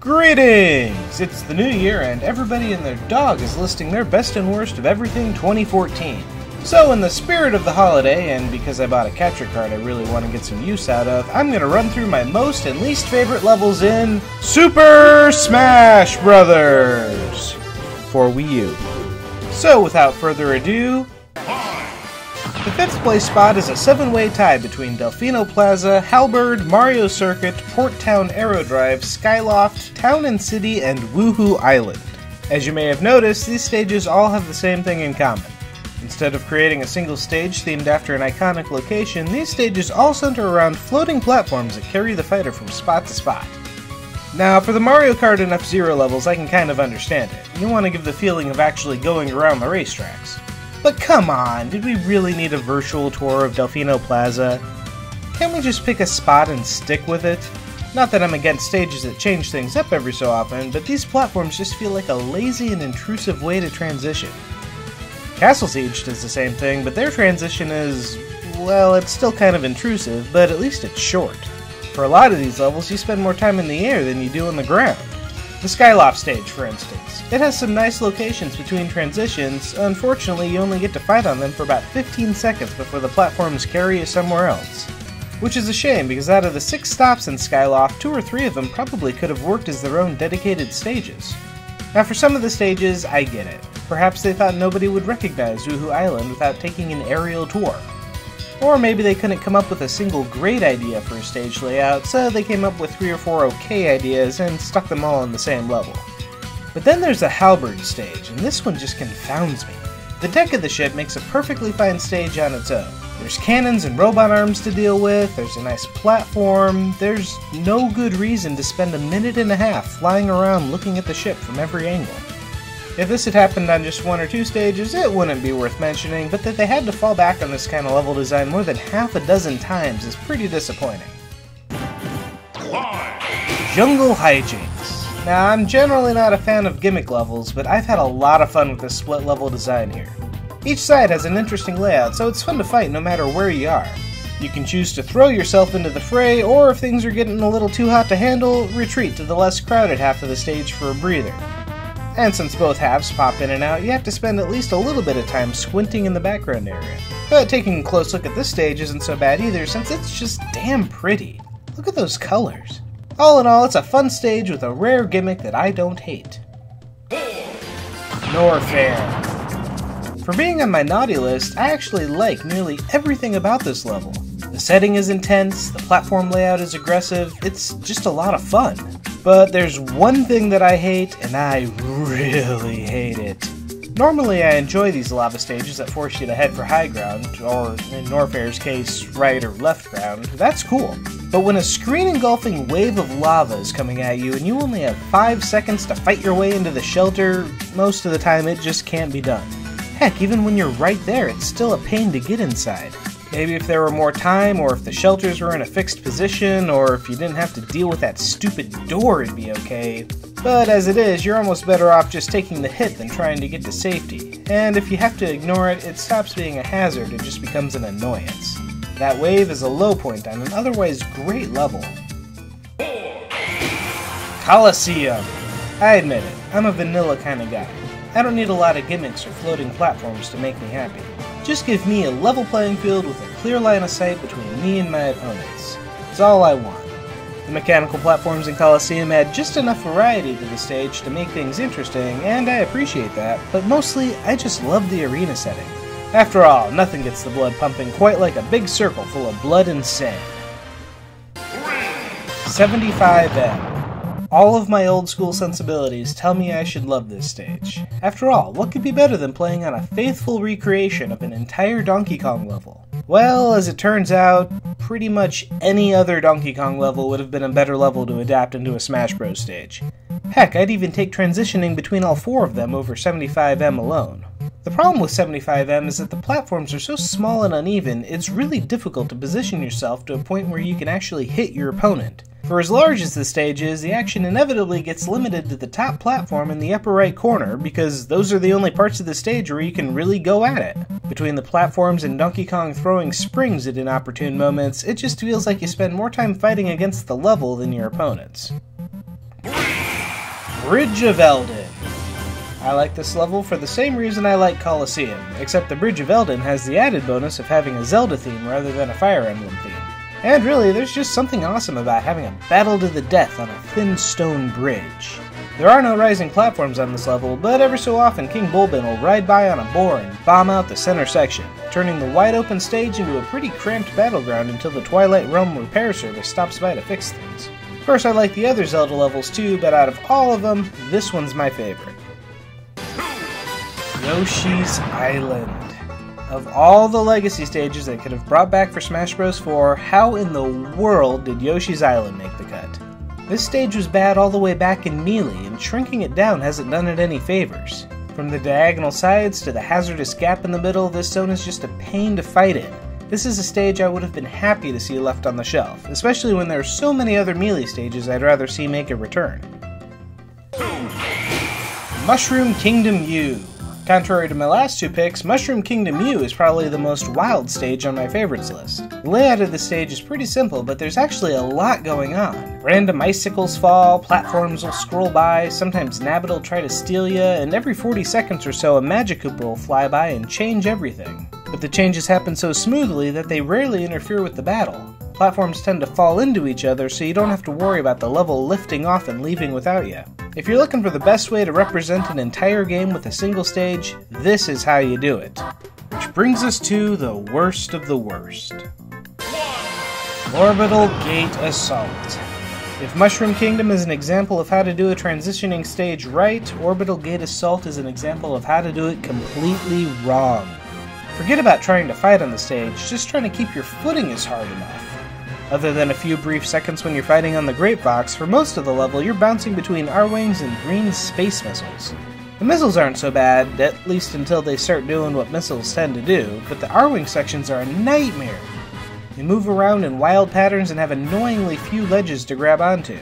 Greetings! It's the new year and everybody and their dog is listing their best and worst of everything 2014. So in the spirit of the holiday, and because I bought a capture card I really want to get some use out of, I'm going to run through my most and least favorite levels in Super Smash Brothers for Wii U. So without further ado, the 5th place spot is a 7-way tie between Delfino Plaza, Halberd, Mario Circuit, Port Town Aerodrive, Skyloft, Town and City, and Woohoo Island. As you may have noticed, these stages all have the same thing in common. Instead of creating a single stage themed after an iconic location, these stages all center around floating platforms that carry the fighter from spot to spot. Now, for the Mario Kart and F-Zero levels, I can kind of understand it. You want to give the feeling of actually going around the racetracks. But come on, did we really need a virtual tour of Delfino Plaza? Can't we just pick a spot and stick with it? Not that I'm against stages that change things up every so often, but these platforms just feel like a lazy and intrusive way to transition. Castle Siege does the same thing, but their transition is, well, it's still kind of intrusive, but at least it's short. For a lot of these levels, you spend more time in the air than you do on the ground. The Skyloft stage, for instance. It has some nice locations between transitions. Unfortunately, you only get to fight on them for about 15 seconds before the platforms carry you somewhere else. Which is a shame, because out of the 6 stops in Skyloft, 2 or 3 of them probably could have worked as their own dedicated stages. Now for some of the stages, I get it. Perhaps they thought nobody would recognize Woohoo Island without taking an aerial tour. Or maybe they couldn't come up with a single great idea for a stage layout, so they came up with 3 or 4 okay ideas and stuck them all on the same level. But then there's the Halberd stage, and this one just confounds me. The deck of the ship makes a perfectly fine stage on its own. There's cannons and robot arms to deal with, there's a nice platform, there's no good reason to spend a minute and a half flying around looking at the ship from every angle. If this had happened on just 1 or 2 stages, it wouldn't be worth mentioning, but that they had to fall back on this kind of level design more than half a dozen times is pretty disappointing. Jungle Hijinks. Now, I'm generally not a fan of gimmick levels, but I've had a lot of fun with this split level design here. Each side has an interesting layout, so it's fun to fight no matter where you are. You can choose to throw yourself into the fray, or if things are getting a little too hot to handle, retreat to the less crowded half of the stage for a breather. And since both halves pop in and out, you have to spend at least a little bit of time squinting in the background area. But taking a close look at this stage isn't so bad either, since it's just damn pretty. Look at those colors. All in all, it's a fun stage with a rare gimmick that I don't hate. Norfair. For being on my naughty list, I actually like nearly everything about this level. The setting is intense, the platform layout is aggressive, it's just a lot of fun. But there's one thing that I hate, and I really hate it. Normally I enjoy these lava stages that force you to head for high ground, or in Norfair's case, right or left ground. That's cool. But when a screen-engulfing wave of lava is coming at you and you only have 5 seconds to fight your way into the shelter, most of the time it just can't be done. Heck, even when you're right there, it's still a pain to get inside. Maybe if there were more time, or if the shelters were in a fixed position, or if you didn't have to deal with that stupid door, it'd be okay. But as it is, you're almost better off just taking the hit than trying to get to safety. And if you have to ignore it, it stops being a hazard and just becomes an annoyance. That wave is a low point on an otherwise great level. Coliseum. I admit it, I'm a vanilla kind of guy. I don't need a lot of gimmicks or floating platforms to make me happy. Just give me a level playing field with a clear line of sight between me and my opponents. That's all I want. The mechanical platforms in Coliseum add just enough variety to the stage to make things interesting, and I appreciate that, but mostly I just love the arena setting. After all, nothing gets the blood pumping quite like a big circle full of blood and sand. 75M. All of my old school sensibilities tell me I should love this stage. After all, what could be better than playing on a faithful recreation of an entire Donkey Kong level? Well, as it turns out, pretty much any other Donkey Kong level would have been a better level to adapt into a Smash Bros. Stage. Heck, I'd even take transitioning between all 4 of them over 75M alone. The problem with 75M is that the platforms are so small and uneven, it's really difficult to position yourself to a point where you can actually hit your opponent. For as large as the stage is, the action inevitably gets limited to the top platform in the upper right corner, because those are the only parts of the stage where you can really go at it. Between the platforms and Donkey Kong throwing springs at inopportune moments, it just feels like you spend more time fighting against the level than your opponents. Bridge of Elden. I like this level for the same reason I like Coliseum, except the Bridge of Elden has the added bonus of having a Zelda theme rather than a Fire Emblem theme. And really, there's just something awesome about having a battle to the death on a thin stone bridge. There are no rising platforms on this level, but every so often King Bulbin will ride by on a boar and bomb out the center section, turning the wide open stage into a pretty cramped battleground until the Twilight Realm repair service stops by to fix things. Of course, I like the other Zelda levels too, but out of all of them, this one's my favorite. Yoshis Island. Of all the legacy stages they could have brought back for Smash Bros. 4, how in the world did Yoshi's Island make the cut? This stage was bad all the way back in Melee, and shrinking it down hasn't done it any favors. From the diagonal sides to the hazardous gap in the middle, this zone is just a pain to fight in. This is a stage I would have been happy to see left on the shelf, especially when there are so many other Melee stages I'd rather see make a return. Mushroom Kingdom U. Contrary to my last two picks, Mushroom Kingdom U is probably the most wild stage on my favorites list. The layout of the stage is pretty simple, but there's actually a lot going on. Random icicles fall, platforms will scroll by, sometimes Nabbit will try to steal ya, and every 40 seconds or so a Magikoopa will fly by and change everything. But the changes happen so smoothly that they rarely interfere with the battle. Platforms tend to fall into each other, so you don't have to worry about the level lifting off and leaving without you. If you're looking for the best way to represent an entire game with a single stage, this is how you do it. Which brings us to the worst of the worst. Orbital Gate Assault. If Mushroom Kingdom is an example of how to do a transitioning stage right, Orbital Gate Assault is an example of how to do it completely wrong. Forget about trying to fight on the stage, just trying to keep your footing is hard enough. Other than a few brief seconds when you're fighting on the Great Box, for most of the level you're bouncing between R-Wings and green space missiles. The missiles aren't so bad, at least until they start doing what missiles tend to do, but the R-Wing sections are a nightmare. They move around in wild patterns and have annoyingly few ledges to grab onto.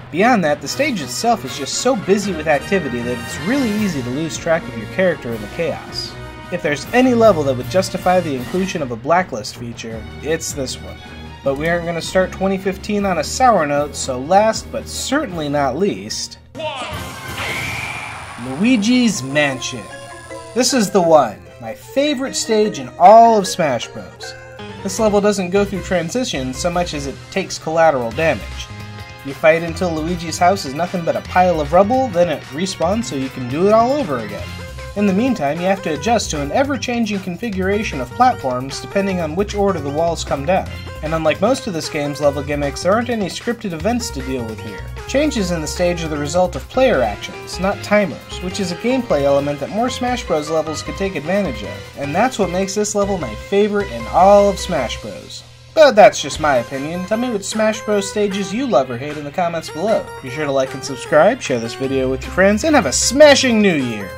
Beyond that, the stage itself is just so busy with activity that it's really easy to lose track of your character in the chaos. If there's any level that would justify the inclusion of a blacklist feature, it's this one. But we aren't going to start 2015 on a sour note, so last but certainly not least, Luigis Mansion. This is the one, my favorite stage in all of Smash Bros. This level doesn't go through transitions so much as it takes collateral damage. You fight until Luigi's house is nothing but a pile of rubble, then it respawns so you can do it all over again. In the meantime, you have to adjust to an ever-changing configuration of platforms depending on which order the walls come down. And unlike most of this game's level gimmicks, there aren't any scripted events to deal with here. Changes in the stage are the result of player actions, not timers, which is a gameplay element that more Smash Bros. Levels could take advantage of, and that's what makes this level my favorite in all of Smash Bros. But that's just my opinion. Tell me which Smash Bros. Stages you love or hate in the comments below. Be sure to like and subscribe, share this video with your friends, and have a smashing new year!